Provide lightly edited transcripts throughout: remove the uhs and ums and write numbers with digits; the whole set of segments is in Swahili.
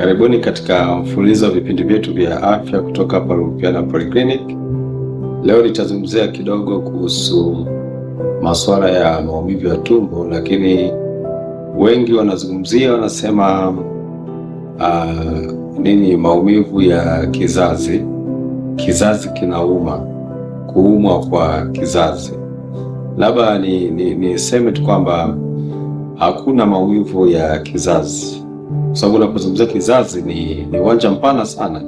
Karibuni katika mfululizo wa vipindi vyetu vya afya kutoka hapa Rupiana Polyclinic. Leo nitazungumzia kidogo kuhusu masuala ya maumivu ya tumbo, lakini wengi wanasema nini maumivu ya kizazi. Kizazi kinauma, kuumwa kwa kizazi. Labda niseme tu kwamba hakuna maumivu ya kizazi, kwa sababu unapozungumzia kizazi ni uwanja mpana sana.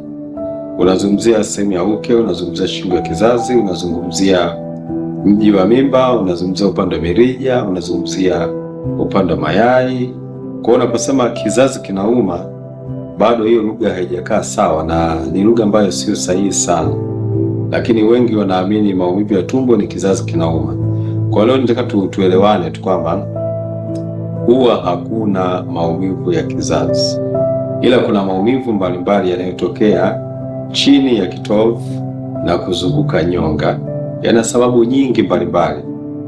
Unazungumzia sehemu ya uke, unazungumzia shingo ya kizazi, unazungumzia mji wa mimba, unazungumzia upande wa mirija, unazungumzia upande wa mayai. Kwa hiyo unaposema kizazi kinauma, bado hiyo lugha haijakaa sawa na ni lugha ambayo sio sahihi sana, lakini wengi wanaamini maumivu ya tumbo ni kizazi kinauma. Kwa leo nataka tuelewane tu kwamba huwa hakuna maumivu ya kizazi, ila kuna maumivu mbalimbali yanayotokea chini ya kitovu na kuzunguka nyonga. Yana sababu nyingi mbalimbali,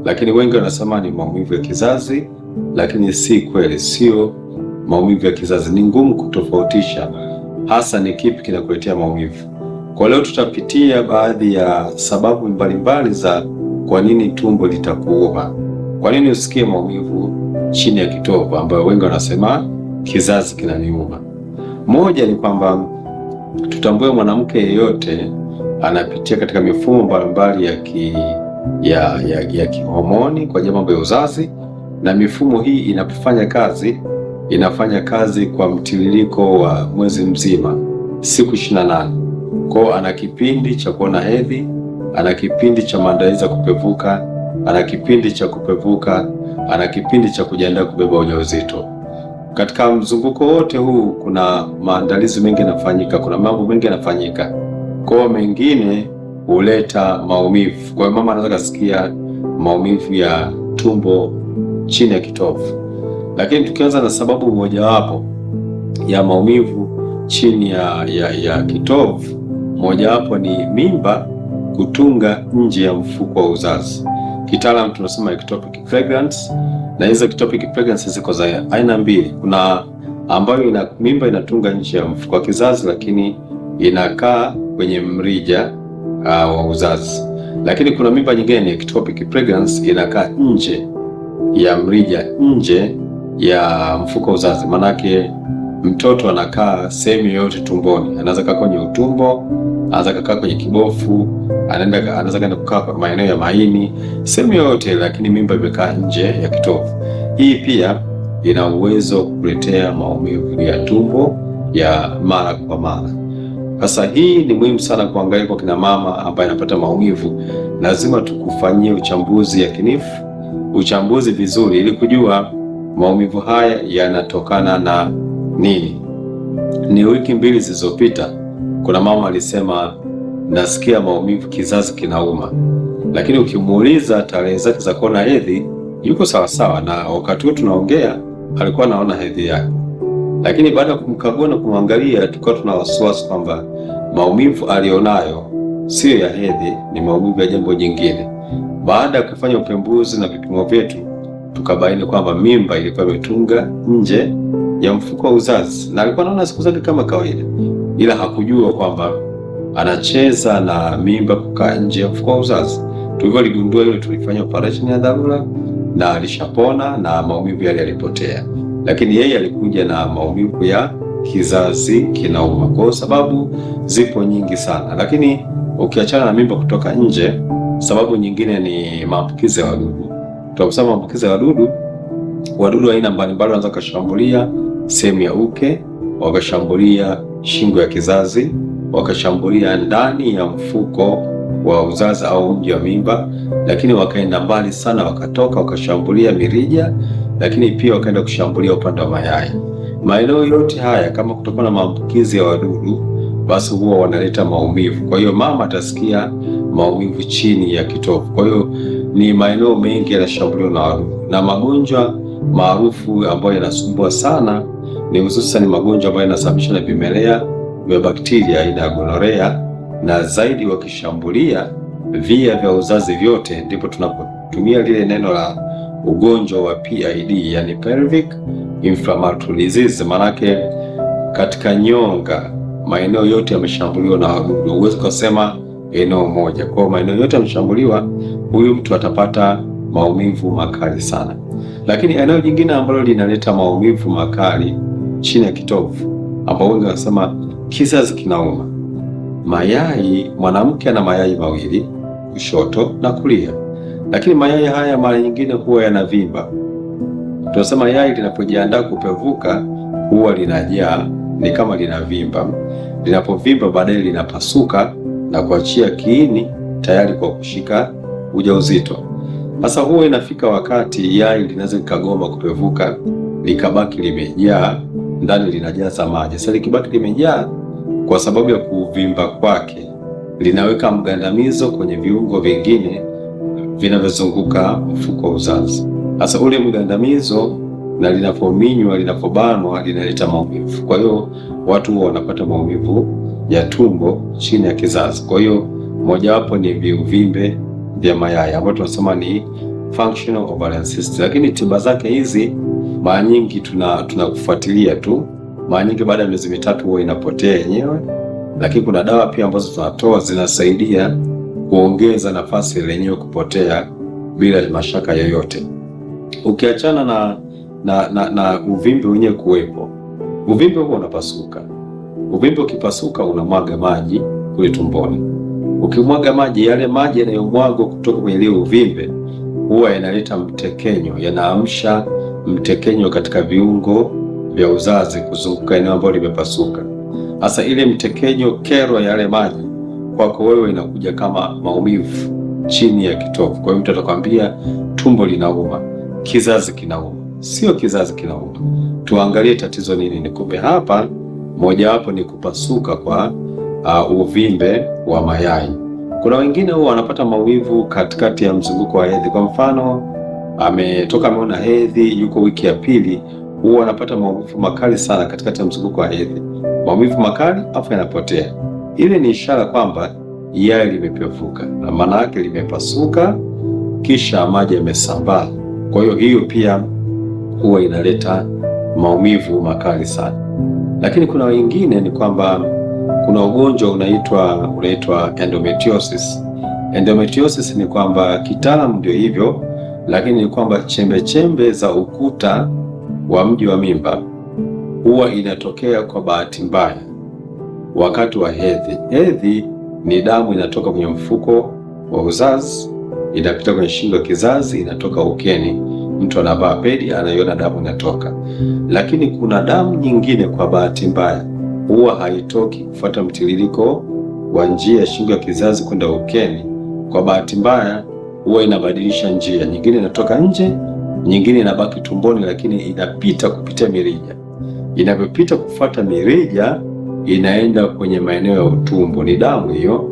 lakini wengi wanasema ni maumivu ya kizazi, lakini si kweli, sio maumivu ya kizazi. Ni ngumu kutofautisha hasa ni kipi kinakuletea maumivu. Kwa leo tutapitia baadhi ya sababu mbalimbali za kwa nini tumbo litakuuma, kwa nini usikie maumivu chini ya kitovu ambayo wengi wanasema kizazi kinaniuma. Moja ni kwamba tutambue mwanamke yeyote anapitia katika mifumo mbalimbali ya kihomoni kwa mambo ya uzazi, na mifumo hii inafanya kazi kwa mtiririko wa mwezi mzima, siku 28. Kwa ana kipindi cha kuona hedhi, ana kipindi cha maandalizi ya kupevuka, ana kipindi cha kupevuka, ana kipindi cha kujiandaa kubeba ujauzito. Katika mzunguko wote huu kuna maandalizi mengi yanafanyika, kuna mambo mengi yanafanyika. Kwa mengine huleta maumivu. Kwa hiyo mama anaweza kusikia maumivu ya tumbo chini ya kitovu. Lakini tukianza na sababu mojawapo ya maumivu chini ya kitovu, mojawapo ni mimba kutunga nje ya mfuko wa uzazi. Kitaalamu tunasema ectopic pregnancy, na hizo ectopic pregnancy ziko za aina mbili. Kuna ambayo mimba inatunga nje ya mfuko wa kizazi lakini inakaa kwenye mrija wa uzazi. Lakini kuna mimba nyingine ectopic pregnancy inakaa nje ya mrija, nje ya mfuko wa uzazi. Manake mtoto anakaa sehemu yoyote tumboni, anaweza kaa kwenye utumbo, anaweza kukaa kwenye kibofu, anaweza kwenda kukaa maeneo ya maini, sehemu yoyote, lakini mimba imekaa nje ya kitovu. Hii pia ina uwezo kuletea maumivu ya tumbo ya mara kwa mara. Sasa hii ni muhimu sana kuangalia kwa kina mama ambaye anapata maumivu. Lazima tukufanyie uchambuzi yakinifu, uchambuzi vizuri, ili kujua maumivu haya yanatokana na nini. Ni wiki 2 zilizopita kuna mama alisema nasikia maumivu, kizazi kinauma, lakini ukimuuliza tarehe zake za kuona hedhi yuko sawasawa, na wakati huo tunaongea alikuwa anaona hedhi yake. Lakini baada ya kumkagua na kumwangalia, tukawa tuna wasiwasi kwamba maumivu alionayo sio ya hedhi, ni maumivu ya jambo jingine. Baada ya kufanya upembuzi na vipimo vyetu, tukabaini kwamba mimba ilikuwa imetunga nje ya mfuko wa uzazi, na alikuwa anaona siku zake kama kawaida, ila hakujua kwamba anacheza na mimba kukaa nje ya mfuko wa uzazi. Tulipoligundua hilo, tulifanya operation ya dharura na alishapona na maumivu yale yalipotea, lakini yeye alikuja na maumivu ya kizazi kinauma. Kwa sababu zipo nyingi sana, lakini ukiachana na mimba kutoka nje, sababu nyingine ni maambukizi ya wadudu. Tunaposema maambukizi ya wadudu aina mbalimbali wanaweza kushambulia sehemu ya uke, wakashambulia shingo ya kizazi, wakashambulia ndani ya mfuko wa uzazi au mji wa mimba, lakini wakaenda mbali sana, wakashambulia mirija, lakini pia wakaenda kushambulia upande wa mayai. Maeneo yote haya kama kutokana na maambukizi ya wadudu, basi huwa wanaleta maumivu. Kwa hiyo mama atasikia maumivu chini ya kitovu. Kwa hiyo ni maeneo mengi yanashambuliwa na wadudu, na magonjwa maarufu ambayo yanasumbua sana ni hususan magonjwa ambayo yanasababishwa na vimelea vya bakteria aina ya gonorea, na zaidi wakishambulia via vya uzazi vyote, ndipo tunapotumia lile neno la ugonjwa wa PID, yani pelvic inflammatory disease. Manake katika nyonga, maeneo yote yameshambuliwa na wadudu. Huwezi kusema eneo moja. Kwa maeneo yote yameshambuliwa, huyu mtu atapata maumivu makali sana. Lakini eneo jingine ambalo linaleta maumivu makali chini ya kitovu, ambao wengi wanasema kizazi kinauma. Mayai, mwanamke ana mayai mawili, kushoto na kulia, lakini mayai haya mara nyingine huwa yanavimba. Tunasema yai linapojiandaa kupevuka huwa linajaa, ni kama linavimba. Linapovimba baadaye linapasuka na kuachia kiini tayari kwa kushika ujauzito. Sasa huwa inafika wakati yai linaweza likagoma kupevuka, likabaki limejaa ndani, linajaza maji. Sasa likibaki limejaa, kwa sababu ya kuvimba kwake, linaweka mgandamizo kwenye viungo vingine vinavyozunguka mfuko wa uzazi. Sasa ule mgandamizo, na linapominywa, linapobanwa, linaleta maumivu. Kwa hiyo watu huwa wanapata maumivu ya tumbo chini ya kizazi. Kwa hiyo mojawapo ni viuvimbe vya mayai ambao tunasema ni functional ovarian cyst. Lakini tiba zake hizi mara nyingi tunakufuatilia tu. Mara nyingi baada ya miezi mitatu huwa inapotea yenyewe, lakini kuna dawa pia ambazo tunatoa zinasaidia kuongeza nafasi lenyewe kupotea bila mashaka yoyote. Ukiachana na uvimbe wenyewe kuwepo, uvimbe huo unapasuka. Uvimbe ukipasuka unamwaga maji kule tumboni. Ukimwaga maji, yale maji yanayomwagwa kutoka kwenye ile uvimbe huwa yanaleta mtekenyo, yanaamsha mtekenyo katika viungo vya uzazi kuzunguka eneo ambalo limepasuka. Hasa ile mtekenyo, kero ya yale maji kwako wewe inakuja kama maumivu chini ya kitovu. Kwa hiyo mtu atakwambia tumbo linauma, kizazi kinauma. Sio kizazi kinauma, tuangalie tatizo nini. Ni kumbe hapa mojawapo ni kupasuka kwa uvimbe wa mayai. Kuna wengine huwa wanapata maumivu katikati ya mzunguko wa hedhi. Kwa mfano, ameona hedhi, yuko wiki ya pili, huwa anapata maumivu makali sana katikati ya mzunguko wa hedhi. Maumivu makali afu yanapotea. Ile ni ishara kwamba yai limepevuka, na maana yake limepasuka, kisha maji yamesambaa. Kwa hiyo pia huwa inaleta maumivu makali sana. Lakini kuna wengine ni kwamba kuna ugonjwa unaitwa endometriosis. Endometriosis ni kwamba kitaalamu ndio hivyo, lakini ni kwamba chembe za ukuta wa mji wa mimba huwa inatokea kwa bahati mbaya wakati wa hedhi. Hedhi ni damu inatoka kwenye mfuko wa uzazi, inapita kwenye shingo ya kizazi, inatoka ukeni. Mtu anavaa pedi, anaiona damu inatoka. Lakini kuna damu nyingine kwa bahati mbaya huwa haitoki kufuata mtiririko wa njia ya shingo ya kizazi kwenda ukeni. Kwa bahati mbaya huwa inabadilisha njia, nyingine inatoka nje, nyingine inabaki tumboni, lakini inapita kupitia mirija. Inapopita kufuata mirija inaenda kwenye maeneo ya utumbo, ni damu hiyo.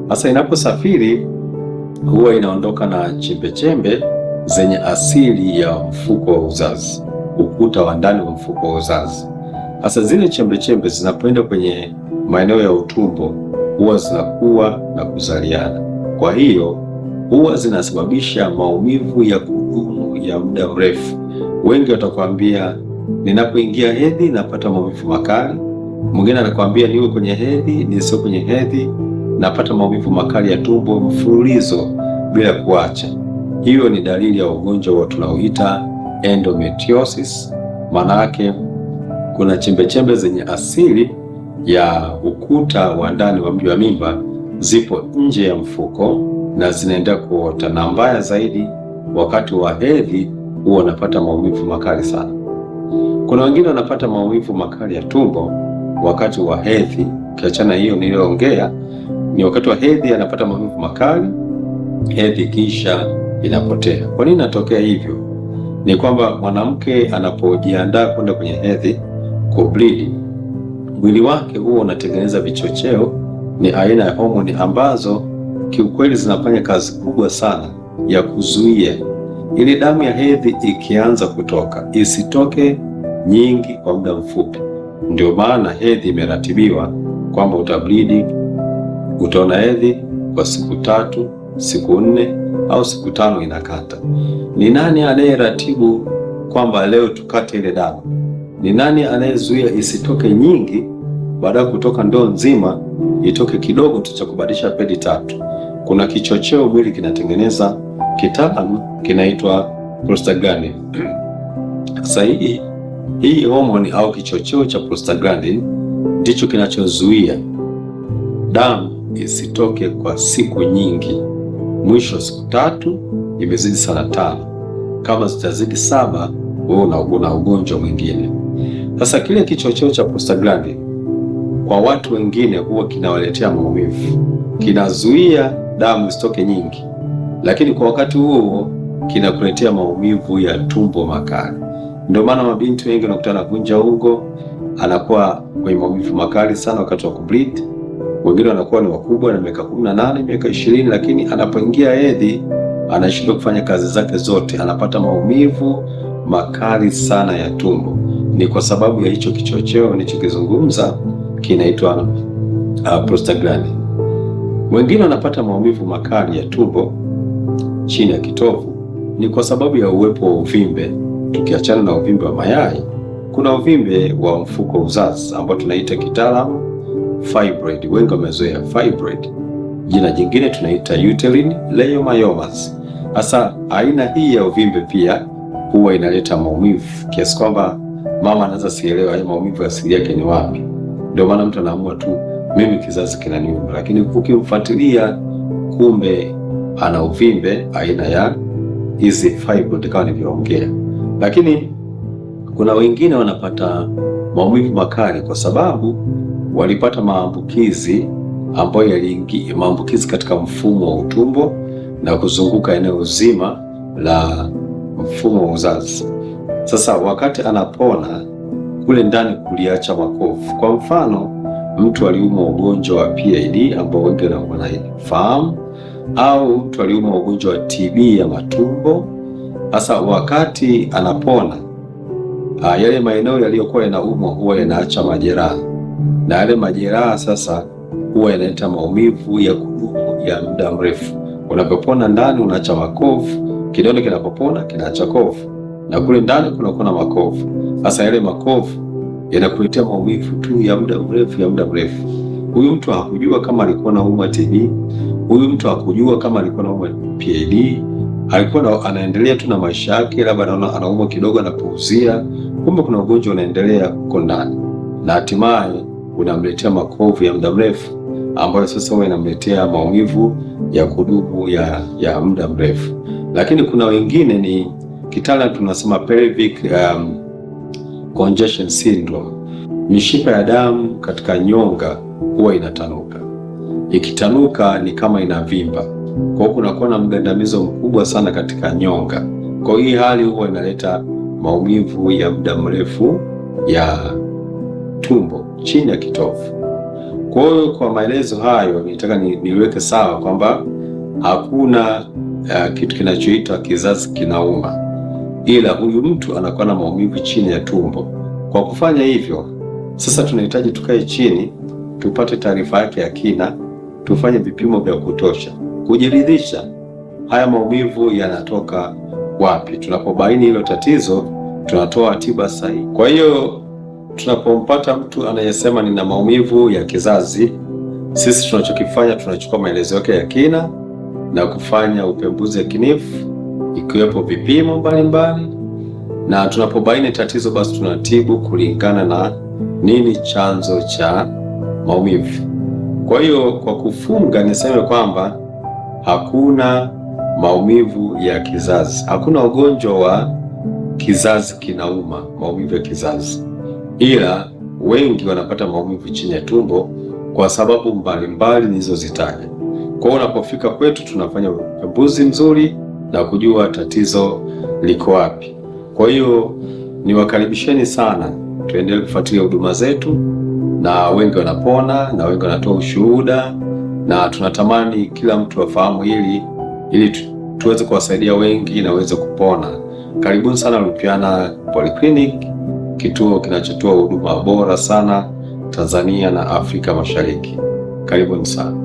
Sasa inaposafiri huwa inaondoka na chembechembe zenye asili ya mfuko wa uzazi, ukuta wa ndani wa mfuko wa uzazi. Sasa zile chembechembe zinapoenda kwenye maeneo ya utumbo huwa zinakuwa na kuzaliana. Kwa hiyo huwa zinasababisha maumivu ya kudumu ya muda mrefu. Wengi watakwambia ninapoingia hedhi napata maumivu makali. Mwingine anakwambia niwe kwenye hedhi, nisio kwenye hedhi, napata maumivu makali ya tumbo mfululizo bila kuacha. Hiyo ni dalili ya ugonjwa wa tunaoita endometriosis. Maana yake kuna chembechembe zenye asili ya ukuta wa ndani wa mji wa mimba zipo nje ya mfuko na zinaendelea kuota, na mbaya zaidi wakati wa hedhi huwa wanapata maumivu makali sana. Kuna wengine wanapata maumivu makali ya tumbo wakati wa hedhi. Kiachana hiyo niliyoongea, ni wakati wa hedhi anapata maumivu makali, hedhi kisha inapotea. Kwa nini inatokea hivyo? Ni kwamba mwanamke anapojiandaa kwenda kwenye hedhi kubleed, mwili wake huwa unatengeneza vichocheo. Ni aina ya homoni ambazo kiukweli zinafanya kazi kubwa sana ya kuzuia ili damu ya hedhi ikianza kutoka isitoke nyingi kwa muda mfupi. Ndio maana hedhi imeratibiwa kwamba utableed, utaona hedhi kwa siku 3, siku 4 au siku 5 inakata. Ni nani anayeratibu kwamba leo tukate ile damu? Ni nani anayezuia isitoke nyingi, baada ya kutoka ndoo nzima itoke kidogo tu cha kubadilisha pedi 3? Kuna kichocheo mwili kinatengeneza, kitaalamu kinaitwa prostaglandin. Sasa hii homoni au kichocheo cha prostaglandin ndicho kinachozuia damu isitoke kwa siku nyingi. Mwisho siku 3, imezidi sana 5. Kama zitazidi 7, wewe una ugonjwa mwingine. Sasa kile kichocheo cha prostaglandin kwa watu wengine huwa kinawaletea maumivu, kinazuia damu isitoke nyingi, lakini kwa wakati huo kinakuletea maumivu ya tumbo makali. Ndio maana mabinti wengi wanakutana kuvunja ungo, anakuwa kwenye maumivu makali sana wakati wa kubleed. Wengine wanakuwa ni wakubwa na miaka 18, miaka 20, lakini anapoingia hedhi anashindwa kufanya kazi zake zote, anapata maumivu makali sana ya tumbo. Ni kwa sababu ya hicho kichocheo nilichokizungumza, kinaitwa prostaglandin. Wengine wanapata maumivu makali ya tumbo chini ya kitovu, ni kwa sababu ya uwepo wa uvimbe. Tukiachana na uvimbe wa mayai, kuna uvimbe wa mfuko uzazi ambao tunaita kitaalamu fibroid. Wengi wamezoea fibroid. Jina jingine tunaita uterine leiomyomas. Sasa aina hii ya uvimbe pia huwa inaleta maumivu kiasi kwamba mama anaweza sielewa haya maumivu asili yake ni wapi. Ndio maana mtu anaamua tu mimi kizazi kinaniuma, lakini ukimfuatilia kumbe ana uvimbe aina ya hizi fibroid kama nilivyoongea. Lakini kuna wengine wanapata maumivu makali kwa sababu walipata maambukizi ambayo yaliingia maambukizi katika mfumo wa utumbo na kuzunguka eneo zima la mfumo wa uzazi. Sasa wakati anapona kule ndani kuliacha makovu. Kwa mfano, mtu aliumwa ugonjwa wa PID ambao wengi wanafahamu, au mtu aliumwa ugonjwa wa TB ya matumbo. Sasa wakati anapona, yale maeneo yaliyokuwa yanaumwa huwa yanaacha majeraha, na yale majeraha sasa huwa yanaleta maumivu ya kudumu ya muda mrefu. Unapopona ndani unaacha makovu, kidonda kinapopona kinaacha kovu, na kule ndani kunakuwa na makovu. Sasa yale makovu yanakuletea maumivu tu ya muda mrefu. Huyu mtu hakujua kama alikuwa anaumwa TB, huyu mtu hakujua kama alikuwa anaumwa PID, alikuwa anaendelea tu na maisha yake, labda anaumwa kidogo anapuuzia, kumbe kuna ugonjwa unaendelea huko ndani, na hatimaye unamletea makovu ya muda mrefu ambayo sasa huwa inamletea maumivu ya kudumu ya muda mrefu. Lakini kuna wengine ni kitaalamu tunasema pelvic congestion syndrome. Mishipa ya damu katika nyonga huwa inatanuka. Ikitanuka ni kama inavimba, kwa hiyo kunakuwa na mgandamizo mkubwa sana katika nyonga. Kwa hiyo hii hali huwa inaleta maumivu ya muda mrefu ya tumbo chini ya kitovu. Kwa hiyo kwa maelezo hayo nitaka niweke sawa kwamba hakuna kitu kinachoitwa kizazi kinauma, ila huyu mtu anakuwa na maumivu chini ya tumbo. Kwa kufanya hivyo sasa tunahitaji tukae chini, tupate taarifa yake ya kina, tufanye vipimo vya kutosha kujiridhisha haya maumivu yanatoka wapi. Tunapobaini hilo tatizo, tunatoa tiba sahihi. Kwa hiyo tunapompata mtu anayesema nina maumivu ya kizazi, sisi tunachokifanya tunachukua maelezo yake ya kina na kufanya upembuzi yakinifu, ikiwepo vipimo mbalimbali, na tunapobaini tatizo basi tunatibu kulingana na nini chanzo cha maumivu. Kwa hiyo kwa kufunga niseme kwamba hakuna maumivu ya kizazi, hakuna ugonjwa wa kizazi kinauma, maumivu ya kizazi, ila wengi wanapata maumivu chini ya tumbo kwa sababu mbalimbali nilizozitaja. Kwa hiyo unapofika kwetu tunafanya upembuzi mzuri na kujua tatizo liko wapi. Kwa hiyo niwakaribisheni sana, tuendelee kufuatilia huduma zetu, na wengi wanapona na wengi wanatoa ushuhuda, na tunatamani kila mtu afahamu hili ili tuweze kuwasaidia wengi na waweze kupona. Karibuni sana Lupiana Polyclinic, kituo kinachotoa huduma bora sana Tanzania na Afrika Mashariki. Karibuni sana.